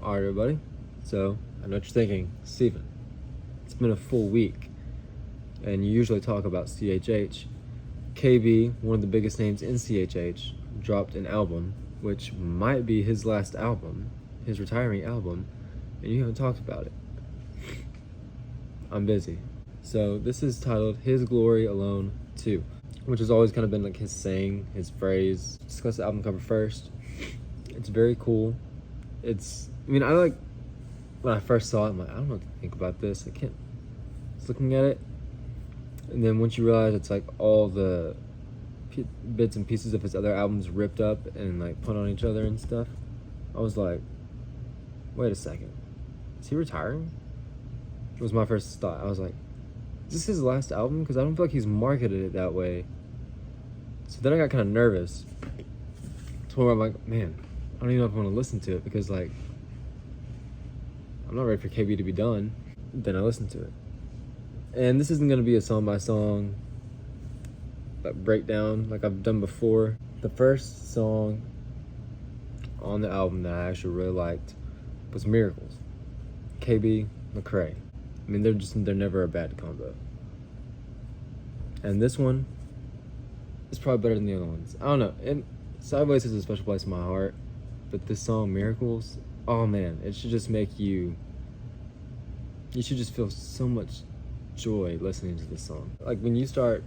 Alright, everybody. So, I know what you're thinking. Steven, it's been a full week, and you usually talk about CHH. KB, one of the biggest names in CHH, dropped an album, which might be his last album, his retiring album, and you haven't talked about it. I'm busy. So, this is titled His Glory Alone 2, which has always kind of been like his saying, his phrase. Discuss the album cover first. It's very cool. I like, when I first saw it, I'm like, I don't know what to think about this. I was looking at it, and then once you realize it's like all the bits and pieces of his other albums ripped up and like put on each other and stuff, I was like, wait a second, is he retiring? Was my first thought. I was like, is this his last album? Because I don't feel like he's marketed it that way. So then I got kind of nervous to where I'm like, man, I don't even know if I want to listen to it, because like, I'm not ready for KB to be done. Then I listened to it. And this isn't going to be a song by song like breakdown like I've done before. The first song on the album that I actually really liked was Miracles. KB, McCrae. I mean, they're never a bad combo. And this one is probably better than the other ones. I don't know. And Sideways has a special place in my heart. But this song, Miracles, oh man, it should just make you should just feel so much joy listening to this song. Like when you start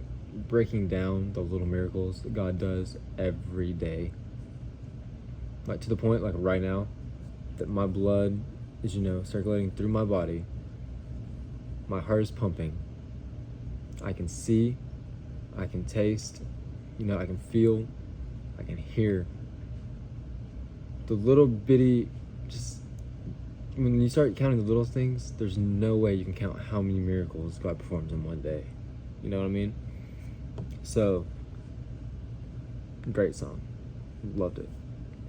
breaking down the little miracles that God does every day, like to the point, like right now, that my blood is, circulating through my body. My heart is pumping. I can see, I can taste, I can feel, I can hear. The little bitty, just when you start counting the little things, there's no way you can count how many miracles God performs in one day. You know what I mean? So, great song. Loved it.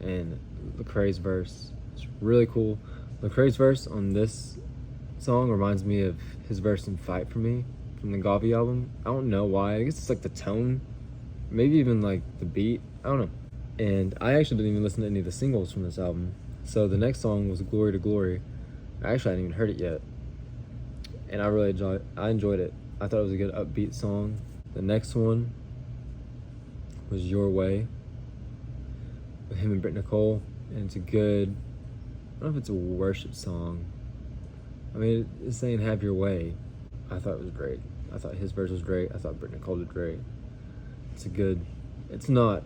And Lecrae's verse is really cool. Lecrae's verse on this song reminds me of his verse in Fight For Me from the Galyean album. I don't know why. I guess it's like the tone, maybe even like the beat. I don't know. And I actually didn't even listen to any of the singles from this album. So the next song was Glory to Glory. I hadn't even heard it yet. And I enjoyed it. I thought it was a good upbeat song. The next one was Your Way with him and Britt Nicole. And it's a good, I don't know if it's a worship song. I mean, it's saying have your way. I thought it was great. I thought his verse was great. I thought Britt Nicole did great. It's not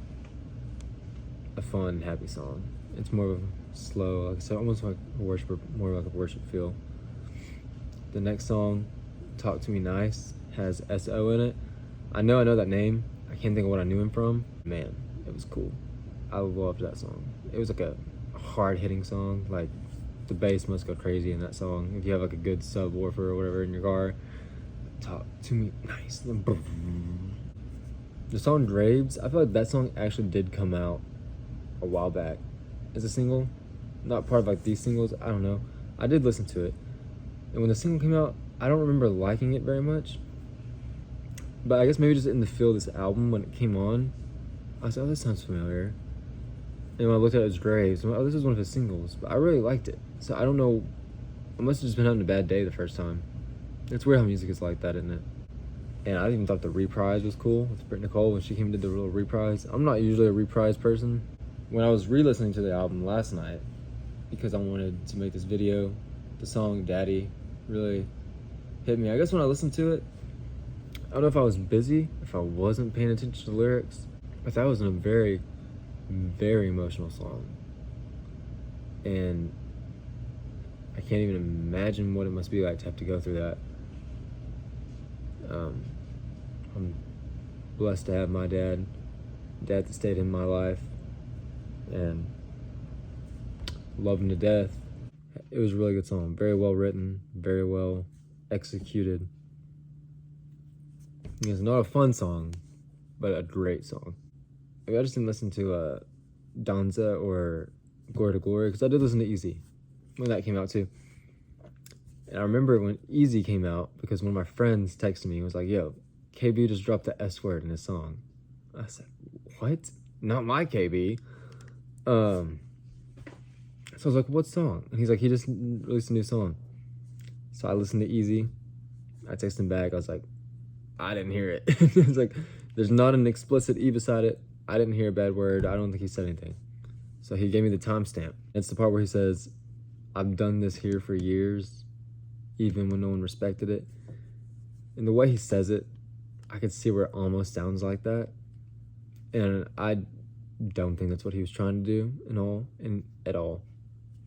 a fun, happy song. It's more of a slow, like I said, almost like more like a worship feel. The next song, Talk To Me Nice, has S.O. in it. I know that name. I can't think of what I knew him from. Man, it was cool. I loved that song. It was like a hard-hitting song. Like, the bass must go crazy in that song. If you have like a good subwoofer or whatever in your car, Talk To Me Nice. The song Drapes, I feel like that song actually did come out a while back as a single, not part of like these singles. I don't know. I did listen to it, and when the single came out, I don't remember liking it very much, but I guess maybe just in the feel of this album when it came on, I was like, oh, this sounds familiar. And when I looked at his Graves, I'm like, oh, this is one of his singles, but I really liked it. So I don't know, I must have just been having a bad day the first time. It's weird how music is like that, isn't it? And I even thought the reprise was cool with Britt Nicole when she came and did the little reprise. I'm not usually a reprise person. When I was re-listening to the album last night, because I wanted to make this video, the song Daddy really hit me. I guess when I listened to it, I don't know if I was busy, if I wasn't paying attention to the lyrics, but that was a very, very emotional song. And I can't even imagine what it must be like to have to go through that. I'm blessed to have my dad that stayed in my life, and love him to death. It was a really good song, very well written, very well executed. It's not a fun song, but a great song. I just didn't listen to Danza or Glory to Glory, because I did listen to Easy when that came out too. And I remember when Easy came out, because one of my friends texted me and was like, yo, KB just dropped the S word in his song. I said, what? Not my KB. So I was like, what song? And he's like, he just released a new song. So I listened to Easy. I texted him back. I was like, I didn't hear it. It's like, there's not an explicit E beside it. I didn't hear a bad word. I don't think he said anything. So he gave me the timestamp. It's the part where he says, I've done this here for years, even when no one respected it. And the way he says it, I could see where it almost sounds like that. And I don't think that's what he was trying to do at all.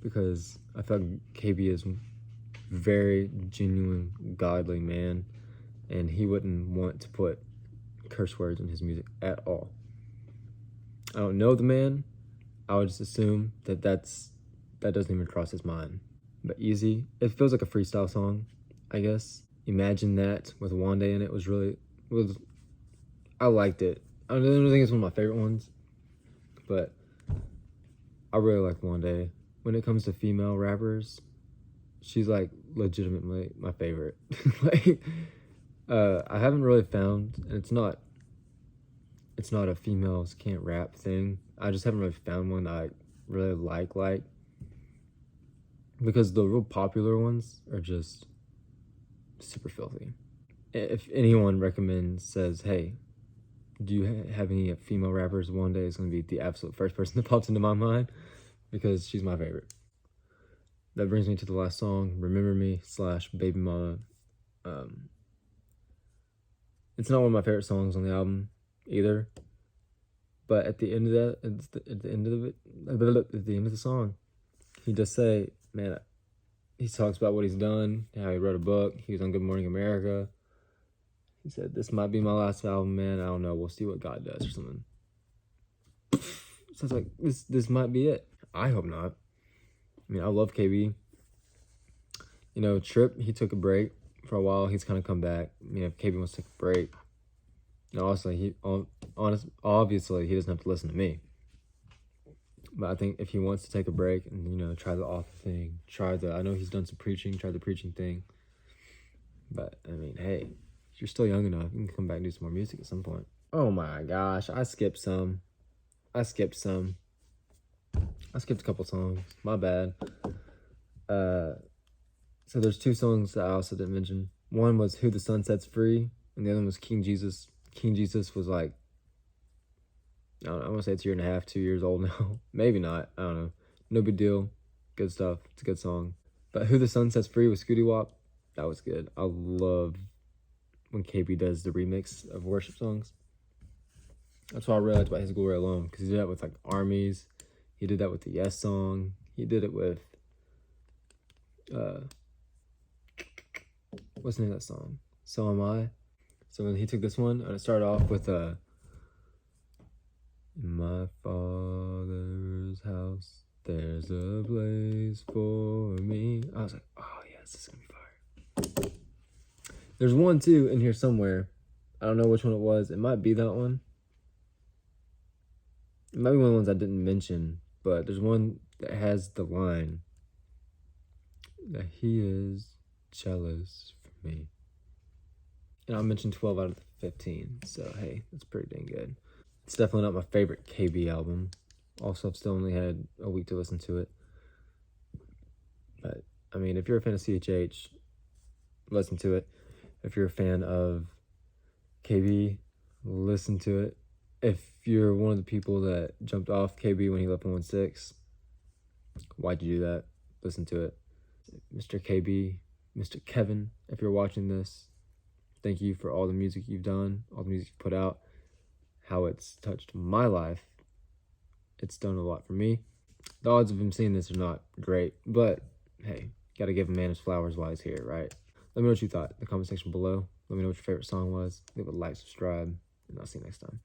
Because I felt KB is very genuine, godly man. And he wouldn't want to put curse words in his music at all. I don't know the man. I would just assume that doesn't even cross his mind. But Easy, it feels like a freestyle song, I guess. Imagine That with Wande in it I liked it. I don't think it's one of my favorite ones, but I really like Wande. When it comes to female rappers, she's like legitimately my favorite. Like, I haven't really found, and it's not a females can't rap thing. I just haven't really found one that I really like, because the real popular ones are just super filthy. If anyone says, hey, do you have any female rappers, Wande is going to be the absolute first person that pops into my mind, because she's my favorite. That brings me to the last song, Remember Me / Baby Mama. It's not one of my favorite songs on the album either, but at the end of the end of the song, he does say, man, he talks about what he's done, how he wrote a book, he was on Good Morning America. He said, this might be my last album, man. I don't know. We'll see what God does or something. So it's like, this might be it. I hope not. I mean, I love KB. You know, Trip, he took a break for a while. He's kind of come back. I mean, if KB wants to take a break, you know, obviously, he doesn't have to listen to me. But I think if he wants to take a break and, you know, try the author thing, I know he's done some preaching, try the preaching thing. But, I mean, hey, if you're still young enough, you can come back and do some more music at some point. Oh my gosh, I skipped a couple songs. My bad. So there's 2 songs that I also didn't mention. One was Who the Sun Sets Free, and the other one was King Jesus. King Jesus was like, I don't know, I want to say it's 1.5 years, 2 years old now. Maybe not. I don't know. No big deal. Good stuff. It's a good song. But Who the Sun Sets Free with Scooty Wop, that was good. I love when KB does the remix of worship songs. That's what I realized about His Glory Alone, because he did that with like Armies. He did that with the Yes song. He did it with what's the name of that song? So Am I. So when he took this one, and it started off with in my Father's house, there's a place for me. I was like, oh yes, this is gonna be fire. There's one too in here somewhere. I don't know which one it was. It might be that one. It might be one of the ones I didn't mention, but there's one that has the line that he is jealous for me. And I mentioned 12 out of the 15, so hey, that's pretty dang good. It's definitely not my favorite KB album. Also, I've still only had a week to listen to it. But, I mean, if you're a fan of CHH, listen to it. If you're a fan of KB, listen to it. If you're one of the people that jumped off KB when he left 116, why'd you do that? Listen to it. Mr. KB, Mr. Kevin, if you're watching this, thank you for all the music you've done, all the music you've put out, how it's touched my life. It's done a lot for me. The odds of him seeing this are not great, but hey, gotta give a man his flowers while he's here, right? Let me know what you thought in the comment section below. Let me know what your favorite song was. Leave a like, subscribe, and I'll see you next time.